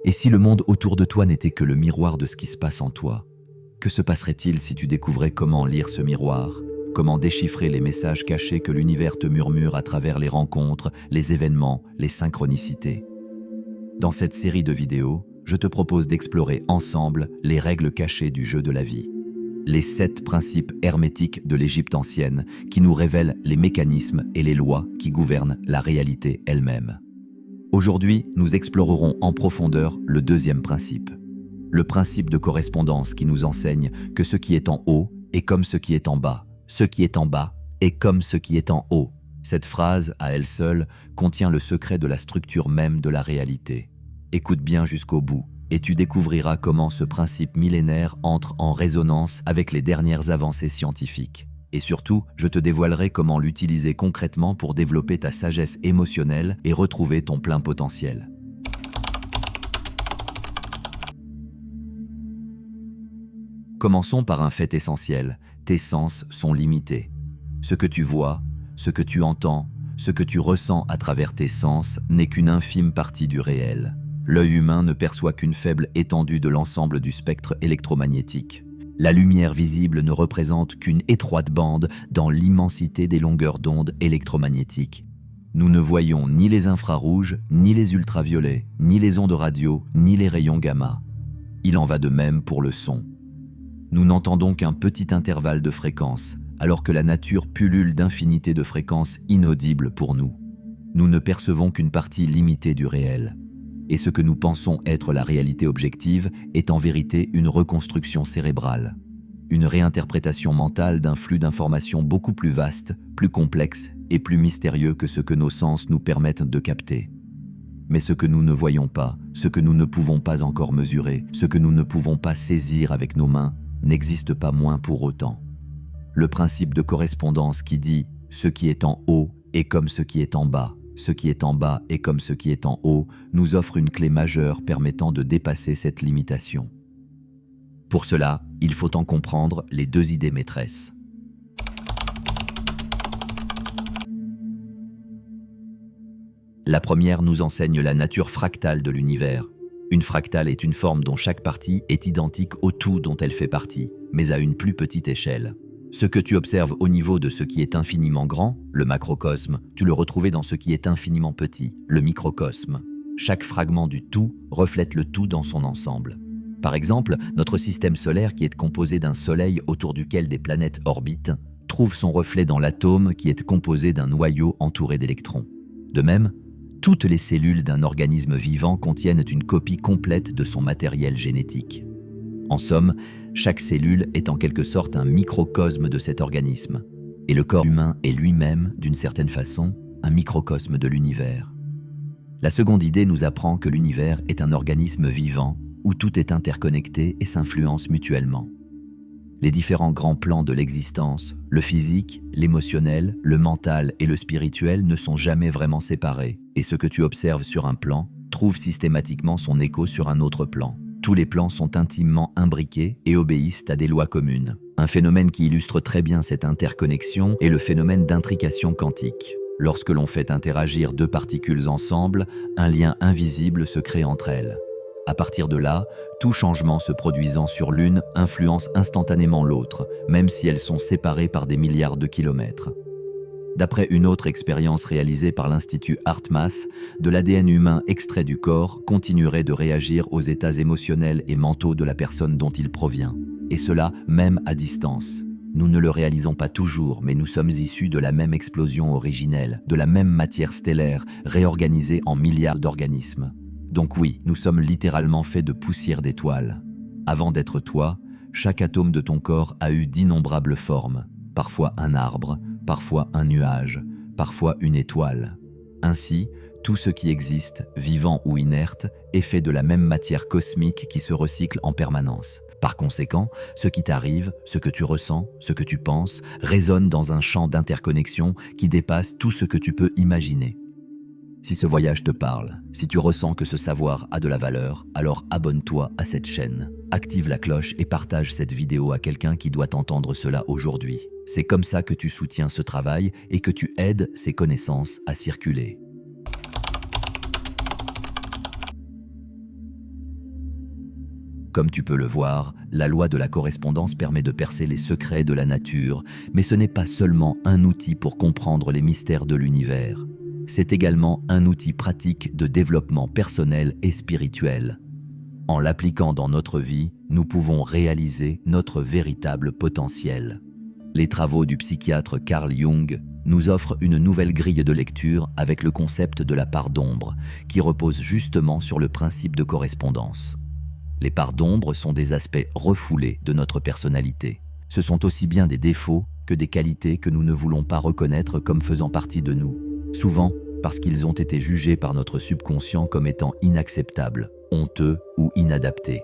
Et si le monde autour de toi n'était que le miroir de ce qui se passe en toi? Que se passerait-il si tu découvrais comment lire ce miroir? Comment déchiffrer les messages cachés que l'univers te murmure à travers les rencontres, les événements, les synchronicités? Dans cette série de vidéos, je te propose d'explorer ensemble les règles cachées du jeu de la vie. Les 7 principes hermétiques de l'Égypte ancienne qui nous révèlent les mécanismes et les lois qui gouvernent la réalité elle-même. Aujourd'hui, nous explorerons en profondeur le 2e principe. Le principe de correspondance qui nous enseigne que ce qui est en haut est comme ce qui est en bas. Ce qui est en bas est comme ce qui est en haut. Cette phrase, à elle seule, contient le secret de la structure même de la réalité. Écoute bien jusqu'au bout, et tu découvriras comment ce principe millénaire entre en résonance avec les dernières avancées scientifiques. Et surtout, je te dévoilerai comment l'utiliser concrètement pour développer ta sagesse émotionnelle et retrouver ton plein potentiel. Commençons par un fait essentiel. Tes sens sont limités. Ce que tu vois, ce que tu entends, ce que tu ressens à travers tes sens n'est qu'une infime partie du réel. L'œil humain ne perçoit qu'une faible étendue de l'ensemble du spectre électromagnétique. La lumière visible ne représente qu'une étroite bande dans l'immensité des longueurs d'onde électromagnétiques. Nous ne voyons ni les infrarouges, ni les ultraviolets, ni les ondes radio, ni les rayons gamma. Il en va de même pour le son. Nous n'entendons qu'un petit intervalle de fréquences, alors que la nature pullule d'infinités de fréquences inaudibles pour nous. Nous ne percevons qu'une partie limitée du réel. Et ce que nous pensons être la réalité objective est en vérité une reconstruction cérébrale, une réinterprétation mentale d'un flux d'informations beaucoup plus vaste, plus complexe et plus mystérieux que ce que nos sens nous permettent de capter. Mais ce que nous ne voyons pas, ce que nous ne pouvons pas encore mesurer, ce que nous ne pouvons pas saisir avec nos mains, n'existe pas moins pour autant. Le principe de correspondance qui dit « ce qui est en haut est comme ce qui est en bas ». Ce qui est en bas est comme ce qui est en haut nous offre une clé majeure permettant de dépasser cette limitation. Pour cela, il faut en comprendre les 2 idées maîtresses. La première nous enseigne la nature fractale de l'univers. Une fractale est une forme dont chaque partie est identique au tout dont elle fait partie, mais à une plus petite échelle. Ce que tu observes au niveau de ce qui est infiniment grand, le macrocosme, tu le retrouvais dans ce qui est infiniment petit, le microcosme. Chaque fragment du tout reflète le tout dans son ensemble. Par exemple, notre système solaire qui est composé d'un soleil autour duquel des planètes orbitent, trouve son reflet dans l'atome qui est composé d'un noyau entouré d'électrons. De même, toutes les cellules d'un organisme vivant contiennent une copie complète de son matériel génétique. En somme, chaque cellule est en quelque sorte un microcosme de cet organisme. Et le corps humain est lui-même, d'une certaine façon, un microcosme de l'univers. La seconde idée nous apprend que l'univers est un organisme vivant où tout est interconnecté et s'influence mutuellement. Les différents grands plans de l'existence, le physique, l'émotionnel, le mental et le spirituel ne sont jamais vraiment séparés. Et ce que tu observes sur un plan trouve systématiquement son écho sur un autre plan. Tous les plans sont intimement imbriqués et obéissent à des lois communes. Un phénomène qui illustre très bien cette interconnexion est le phénomène d'intrication quantique. Lorsque l'on fait interagir 2 particules ensemble, un lien invisible se crée entre elles. À partir de là, tout changement se produisant sur l'une influence instantanément l'autre, même si elles sont séparées par des milliards de kilomètres. D'après une autre expérience réalisée par l'Institut HeartMath, de l'ADN humain extrait du corps continuerait de réagir aux états émotionnels et mentaux de la personne dont il provient. Et cela même à distance. Nous ne le réalisons pas toujours, mais nous sommes issus de la même explosion originelle, de la même matière stellaire, réorganisée en milliards d'organismes. Donc oui, nous sommes littéralement faits de poussière d'étoiles. Avant d'être toi, chaque atome de ton corps a eu d'innombrables formes, parfois un arbre, parfois un nuage, parfois une étoile. Ainsi, tout ce qui existe, vivant ou inerte, est fait de la même matière cosmique qui se recycle en permanence. Par conséquent, ce qui t'arrive, ce que tu ressens, ce que tu penses, résonne dans un champ d'interconnexion qui dépasse tout ce que tu peux imaginer. Si ce voyage te parle, si tu ressens que ce savoir a de la valeur, alors abonne-toi à cette chaîne, active la cloche et partage cette vidéo à quelqu'un qui doit entendre cela aujourd'hui. C'est comme ça que tu soutiens ce travail et que tu aides ces connaissances à circuler. Comme tu peux le voir, la loi de la correspondance permet de percer les secrets de la nature, mais ce n'est pas seulement un outil pour comprendre les mystères de l'univers. C'est également un outil pratique de développement personnel et spirituel. En l'appliquant dans notre vie, nous pouvons réaliser notre véritable potentiel. Les travaux du psychiatre Carl Jung nous offrent une nouvelle grille de lecture avec le concept de la part d'ombre, qui repose justement sur le principe de correspondance. Les parts d'ombre sont des aspects refoulés de notre personnalité. Ce sont aussi bien des défauts que des qualités que nous ne voulons pas reconnaître comme faisant partie de nous. Souvent parce qu'ils ont été jugés par notre subconscient comme étant inacceptables, honteux ou inadaptés.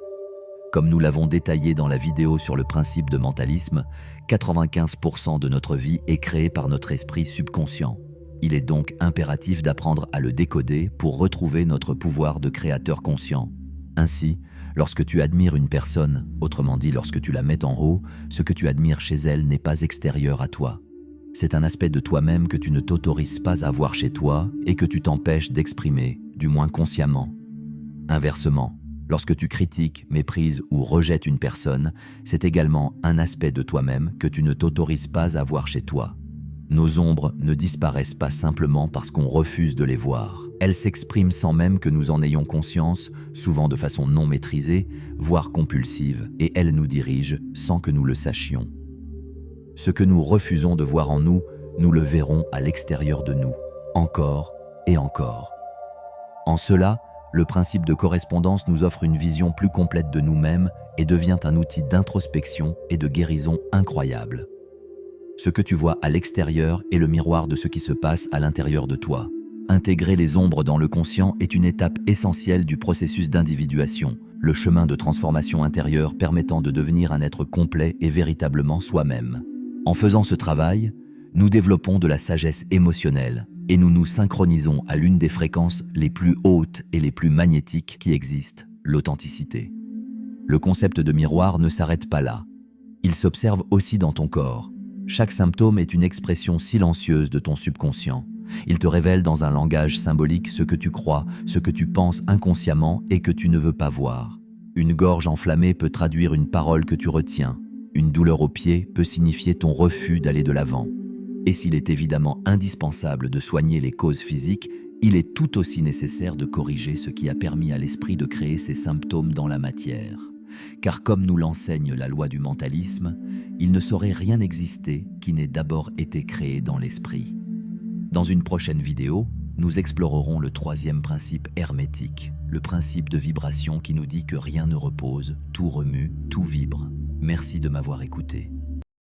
Comme nous l'avons détaillé dans la vidéo sur le principe de mentalisme, 95% de notre vie est créée par notre esprit subconscient. Il est donc impératif d'apprendre à le décoder pour retrouver notre pouvoir de créateur conscient. Ainsi, lorsque tu admires une personne, autrement dit lorsque tu la mets en haut, ce que tu admires chez elle n'est pas extérieur à toi. C'est un aspect de toi-même que tu ne t'autorises pas à voir chez toi et que tu t'empêches d'exprimer, du moins consciemment. Inversement, lorsque tu critiques, méprises ou rejettes une personne, c'est également un aspect de toi-même que tu ne t'autorises pas à voir chez toi. Nos ombres ne disparaissent pas simplement parce qu'on refuse de les voir. Elles s'expriment sans même que nous en ayons conscience, souvent de façon non maîtrisée, voire compulsive, et elles nous dirigent sans que nous le sachions. Ce que nous refusons de voir en nous, nous le verrons à l'extérieur de nous, encore et encore. En cela, le principe de correspondance nous offre une vision plus complète de nous-mêmes et devient un outil d'introspection et de guérison incroyable. Ce que tu vois à l'extérieur est le miroir de ce qui se passe à l'intérieur de toi. Intégrer les ombres dans le conscient est une étape essentielle du processus d'individuation, le chemin de transformation intérieure permettant de devenir un être complet et véritablement soi-même. En faisant ce travail, nous développons de la sagesse émotionnelle et nous nous synchronisons à l'une des fréquences les plus hautes et les plus magnétiques qui existent, l'authenticité. Le concept de miroir ne s'arrête pas là. Il s'observe aussi dans ton corps. Chaque symptôme est une expression silencieuse de ton subconscient. Il te révèle dans un langage symbolique ce que tu crois, ce que tu penses inconsciemment et que tu ne veux pas voir. Une gorge enflammée peut traduire une parole que tu retiens. Une douleur au pied peut signifier ton refus d'aller de l'avant. Et s'il est évidemment indispensable de soigner les causes physiques, il est tout aussi nécessaire de corriger ce qui a permis à l'esprit de créer ces symptômes dans la matière. Car comme nous l'enseigne la loi du mentalisme, il ne saurait rien exister qui n'ait d'abord été créé dans l'esprit. Dans une prochaine vidéo, nous explorerons le troisième principe hermétique, le principe de vibration qui nous dit que rien ne repose, tout remue, tout vibre. Merci de m'avoir écouté.